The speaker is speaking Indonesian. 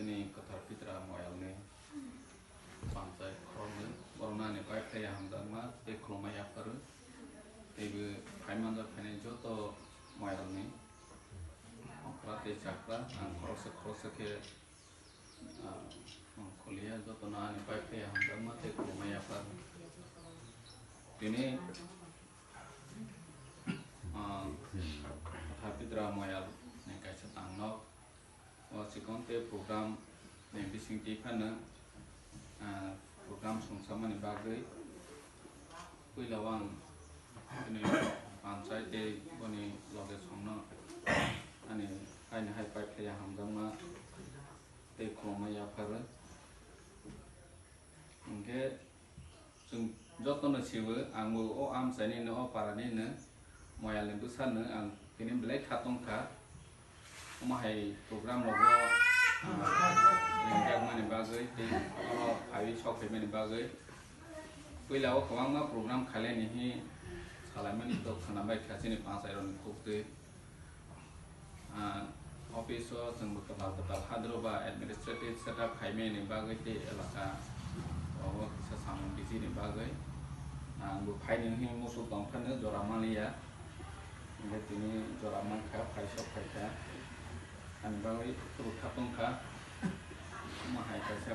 ini kotor fitra moyal nih pantai korne warna nih pakai yang dama ekroma ya paru ibu kaiman dah panen joto moyal nih okrate cakra cross ke kuliah joto na nih pakai yang dama ekroma ya paru ini kotor fitra moyal nih kayak setangno Cikonte program yang bising tikan program sama nih bagai kui lawang ini pansai te boni loge somno ani hai pipe ya hamdama te kroma ya par engke sung jotono siwe angmu o am sani no parani ne moyal ne busan ne ang kini belai khatong ka mahai program logo yang mana bagai di kalau hari sok mana bagai pula awak program kalian ini salaman itu kena baik kasih ni pas iron kukte office yang betul hadroba administrative setup kami ni bagai di elaka awak sesama di sini bagai bu pai ni musuh tongkan ni joraman ya ini joraman kah pai sok kah an bagai turut kapung kah mahai kasih